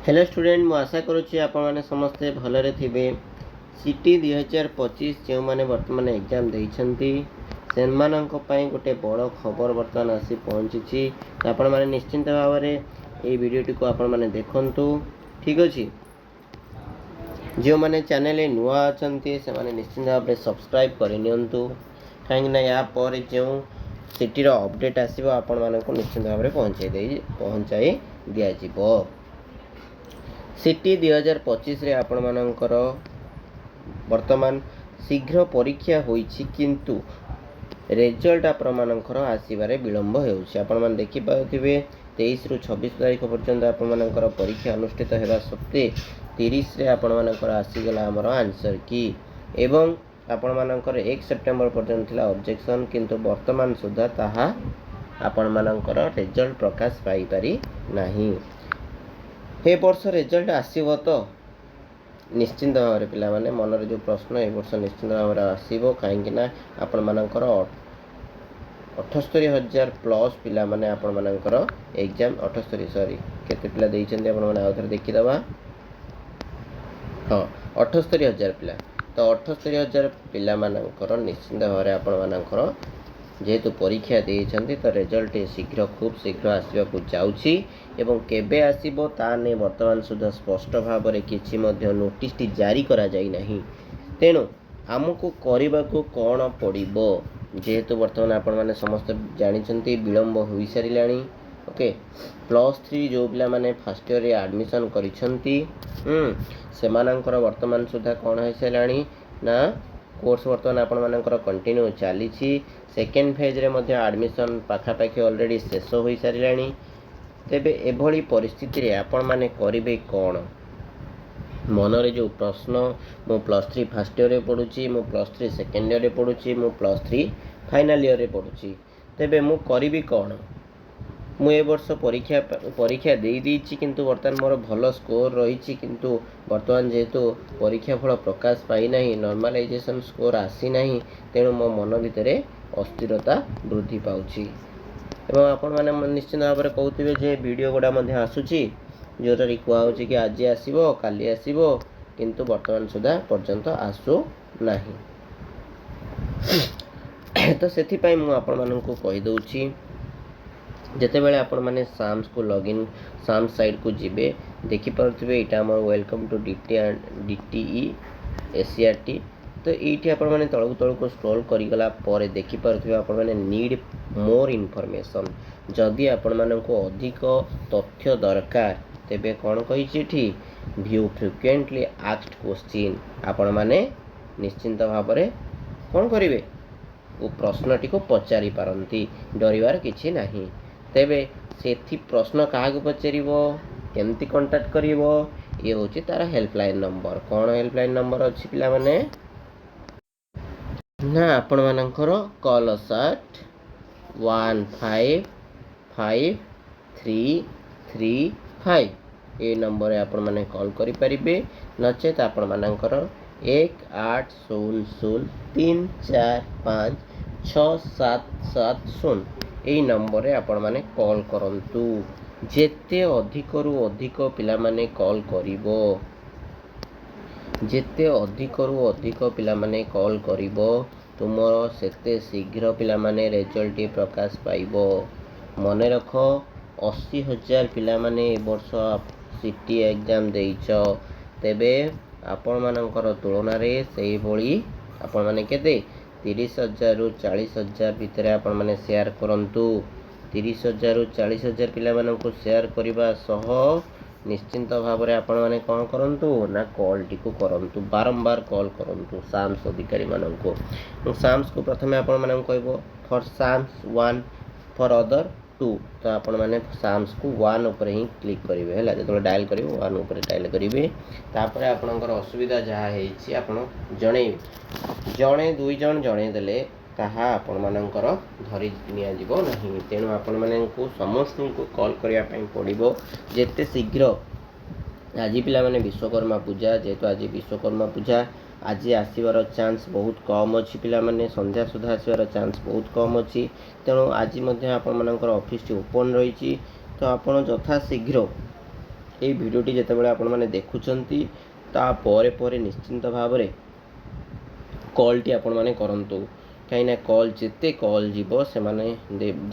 Hello student मु आशा करुच्ची आपण मैंने समस्ते भलरे थे। सिटी 2025 जो मैंने बर्तमान एग्जाम देइछंती सेमानंकପାଇଁ गोटे बड़ खबर बर्तमान आसी पहुँची। आपण मैंने निश्चिंत भाव में ये वीडियोटी को आपण मैंने देखंतु। ठीक अच्छे जो मैंने चैनल नुआ अच्छा से निश्चिंत भाव में सब्सक्राइब करनियंतु कहीं या पर जो सिटीर अपडेट आसो आपण मानक निश्चिंत भाव में पहुँचाई दिज्व। सिटी 2025 रे आपण मानकर वर्तमान शीघ्र परीक्षा होईछि किंतु रिजल्ट आपण मानकर आसीबारे विलंब हेउछि। आपण मान देखि पाउथिबे 23 रु 26 तारिख पर्यंत आपण मानकर परीक्षा अनुष्ठित हेबा सत्ते 30 रे आपण मानकर आसी गला हमर आंसर की एवं आपण मानकर 1 सेप्टेम्बर पर्यंत थिला ऑब्जेक्शन किंतु वर्तमान सुधा ताहा आपण मानकर रिजल्ट प्रकाश पाई पारी नाही। हे वर्ष रिजल्ट आसीबो तो निश्चिंत भाव में पिला माने मनरे जो प्रश्न ए वर्ष निश्चिंत भाव में आसीबो कहीं ना आपण मानकर 78,000 प्लस पिला माने आपण मानकर एग्जाम 78 सॉरी केते पिला देइछन्ते आपण माने आउथर देखि दबा। हां 78,000 पिला तो 78,000 पिला मानकर निश्चिंत भाव में आपण मानकर जेहेतु परीक्षा देइछन्ते तो रिजल्ट शीघ्र खूब शीघ्र आसवाकू जाउछि एवं केबे आसीबो ता ने वर्तमान सुधा स्पष्ट भाव में किछि मध्य नोटिस टी जारी करा जाई नाही। तेणु आमको करबाकू कोन पड़िबो जेहेतु वर्तमान आपण माने समस्त जानिछन्ती विलंब होई सारिलाणी। ओके +3 जो पिला माने फर्स्ट ईयर रे एडमिशन करिछन्ती सेमानंकर वर्तमान सुधा कोन होई सारिलाणी ना कोर्स वर्तमान आपण मानकर कंटिन्यू चली। सेकेंड फेज रे मध्य एडमिशन पाखापाखि ऑलरेडी शेष हो सारिलाणी। तेबे एभली परिस्थिति रे आपण माने करिवे कोन मनरे जो प्रश्न मु +3 फर्स्ट ईयर रे पढुची मु +3 सेकेंड ईयर रे पढुची मु +3 फाइनल ईयर रे पढुची तेबे मु करिवी कोन मु ए वर्ष परीक्षा दे दीची किंतु वर्तमान मोर भल स्कोर रही किंतु वर्तमान जेहेतु परीक्षा फल प्रकाश पाई नहीं नॉर्मलाइजेशन स्कोर आसी नहीं तेणु मो मन भितर अस्थिरता वृद्धि पाउछि एवं आपण माने निश्चित भाव में कहते जे वीडियो गुड़ा आसूची जोटा कहूँ कि आज आसो काली आसो किंतु वर्तमान सुधा पर्यंत आसू नहीं। तो से आपण मानक कहीदे जिते बड़े आपण मैंने साम्स को लॉगिन साम्स साइट को जीवे देखिपे यहाँ आम वेलकम टू DTE SCRT। तो ये आपण मैंने तलक स्क्रॉल करीगला देखिपे आपण मैंने नीड मोर इनफॉरमेशन जदि आपण मानक अधिक तथ्य दरकार तेबे कौन कही व्यू फ्रिक्वेंटली आस्क्ड क्वेश्चन आपण माने निश्चिंत भाव में कौन करेंगे वो प्रश्नटी को पचारि पारती डरबार किसी नहीं। तेबे से प्रश्न क्या पचारिबो केमती कांटेक्ट करिवो ये होची तार हेल्पलाइन नंबर। कौन हेल्पलाइन नंबर अच्छी पिला माने ना आपण मानकर कॉल 155335 ये नंबर आपण माने कॉल करि परिबे नचेत आपण मानकर 180034567770 यही नंबर रे आपण माने कॉल करंतु। जेते अधिक रु अधिक पिला माने कॉल करिवो जेते अधिक रु अधिक पिला माने कॉल करिवो तुमर सेते शीघ्र पिला माने रिजल्ट प्रकाश पाइबो। मने रख 80,000 पिला माने ए वर्ष सिटी एग्जाम देइछ तेबे आपण मानकर तुलना रे सेही भली आपण माने केते 30,000 रु 40,000 भितर आपण माने शेयर करंतु। 30,000 रु 40,000 पिला माननको शेयर करबा सह निश्चिंत भाव में आपण माने कौन करंतु ना कॉल टी को करंतु बारंबार कॉल करंतु साम्स अधिकारी माननको। साम्स को प्रथमे आपण माने कहबो फॉर साम्स 1 फॉर अदर 2 तो आपण माने साम्स को 1 ऊपर ही क्लिक करिवे हैला जतो डायल करिवे 1 ऊपर डायल करिवे तापर आपनकर असुविधा जहा हेछि आपण जणे 2 जण जणे देले ताहा आपण मानकर धरी निया जीवो नहीं। तेणु आपण माननको समस्त को कॉल करिया पई पड़िबो जेते शीघ्र। आज पिला माने विश्वकर्मा पूजा जेहेतु आज विश्वकर्मा पूजा आज आसबार चांस बहुत कम अच्छी पिला माने संध्या सुधा आसबार चांस बहुत कम अच्छी तेणु आज आपण मानकर ऑफिस टी ओपन रही तो आपण यथा शीघ्र এই ভিডিওটি যেତେବେଳେ ଆପଣମାନେ ଦେଖୁଛନ୍ତି ତାପରେ ପରେ ନିଶ୍ଚିନ୍ତ ଭାବରେ କଲ୍ଟି ଆପଣମାନେ କରନ୍ତୁ କାହିଁକିନା କଲ୍ ଯେତେ କଲ୍ ଯିବ ସେମାନେ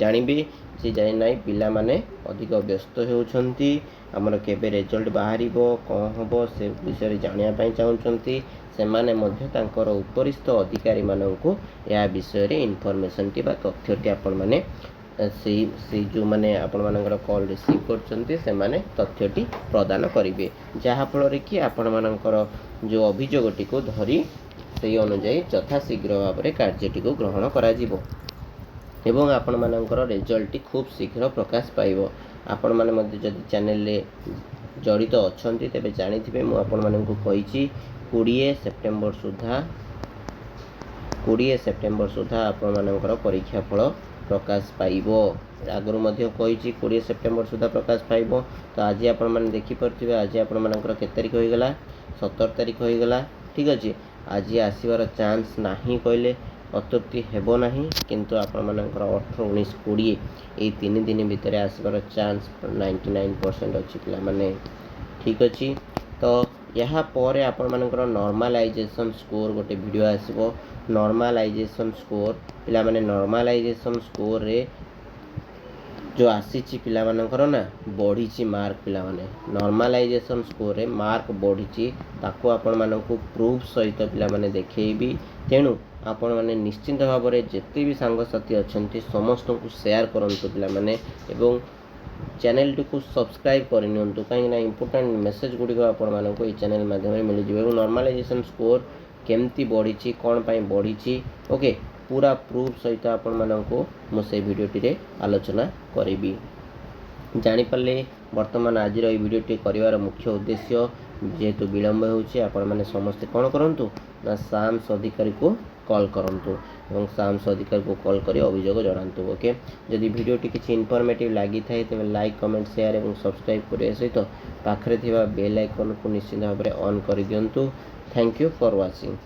ଜାଣିବେ ଯେ ଯାଇ ନାହିଁ ପିଲାମାନେ ଅଧିକ ବ୍ୟସ୍ତ ହେଉଛନ୍ତି ଆମର କେବେ ରେଜଲ୍ଟ ବାହାରିବ କ'ଣ ହେବ ସେ ବିଷୟରେ ଜାଣିବା ପାଇଁ ଚାହୁଁଛନ୍ତି ସେମାନେ ମଧ୍ୟ ତାଙ୍କର ଉପରିସ୍ଥ ଅଧିକାରୀମାନଙ୍କୁ ଏହା ବିଷୟରେ ଇନଫର୍ମେସନ୍ଟି ବା ତଥ୍ୟଟି ଆପଣମାନେ ସେଇ ଯେଉଁମାନେ ଆପଣମାନଙ୍କର କଲ୍ ରିସିଭ୍ କରୁଛନ୍ତି ସେମାନେ ତଥ୍ୟଟି ପ୍ରଦାନ କରିବେ ଯାହାଫଳରେ କି ଆପଣମାନଙ୍କର ଯେଉଁ ଅଭିଯୋଗଟିକୁ ଧରି ସେହି ଅନୁଯାୟୀ ଯଥାଶୀଘ୍ର ଭାବରେ କାର୍ଯ୍ୟଟିକୁ ଗ୍ରହଣ କରାଯିବ ଏବଂ ଆପଣମାନଙ୍କର ରେଜଲ୍ଟଟି ଖୁବ୍ ଶୀଘ୍ର ପ୍ରକାଶ ପାଇବ। ଆପଣମାନେ ମଧ୍ୟ ଯଦି ଚ୍ୟାନେଲରେ ଜଡ଼ିତ ଅଛନ୍ତି ତେବେ ଜାଣିଥିବେ ମୁଁ ଆପଣମାନଙ୍କୁ କହିଛି 20 ସେପ୍ଟେମ୍ବର ସୁଦ୍ଧା ଆପଣମାନଙ୍କର ପରୀକ୍ଷା ଫଳ ପ୍ରକାଶ ପାଇବ। ଆଗରୁ ମଧ୍ୟ କହିଛି 20 ସେପ୍ଟେମ୍ବର ସୁଦ୍ଧା ପ୍ରକାଶ ପାଇବ। ତ ଆଜି ଆପଣମାନେ ଦେଖିପାରୁଥିବେ ଆଜି ଆପଣମାନଙ୍କର କେତେ ତାରିଖ ହୋଇଗଲା 17 ତାରିଖ ହୋଇଗଲା ଠିକ୍ ଅଛି। ଆଜି ଆସିବାର ଚାନ୍ସ ନାହିଁ କହିଲେ ଅତ୍ୟୁକ୍ତି ହେବ ନାହିଁ କିନ୍ତୁ ଆପଣମାନଙ୍କର 18, 19, 20 ଏଇ 3 ଦିନ ଭିତରେ ଆସିବାର ଚାନ୍ସ 99% ଅଛି ପିଲାମାନେ ଠିକ୍ ଅଛି। ତ ଏହା ପରେ ଆପଣମାନଙ୍କର ନର୍ମାଲାଇଜେସନ୍ ସ୍କୋର ଗୋଟେ ଭିଡ଼ିଓ ଆସିବ। ନର୍ମାଲାଇଜେସନ୍ ସ୍କୋର ପିଲାମାନେ ନର୍ମାଲାଇଜେସନ୍ ସ୍କୋରରେ जो आसी पिलामानंकर ना बढ़ी मार्क पिलामाने नॉर्मलाइजेशन स्कोर रे मार्क बढ़ी ताको आपण मानकु प्रूफ सहित पिलामाने देखैबी तेणु आपण माने निश्चिंत भाव में जिते भी सांगसाथी अच्छी समस्त को शेयर करंतु पिलामाने एवं चैनल टी को सब्सक्राइब करनियंतु कहीं इंपोर्टेंट मेसेज गुडी आपण मानकु ए चैनल माध्यम मिल जिवो एवं नॉर्मलाइजेशन स्कोर केमती बढ़ी कौन पाई बढ़ी ओके पूरा प्रूफ सहित आपण मानकु मु से वीडियोटी रे आलोचना करिबी जानिपारे वर्तमान आज वीडियोटी करिवार मुख्य उद्देश्य जेहेतु विलंब होउछि आपण माने समस्त कौन करंतु ना साम्स अधिकारी को कॉल करंतु एवं साम्स अधिकारी को कॉल करी अभियोग जणांतु ओके जदि वीडियोटी किछि इनफॉर्मेटिव लागि थाए तबे लाइक कमेंट शेयर एवं सब्सक्राइब करिया सहित पाखरे थिबा बेल आइकन को निश्चित भाव में ऑन कर दियंतु। Thank you for watching.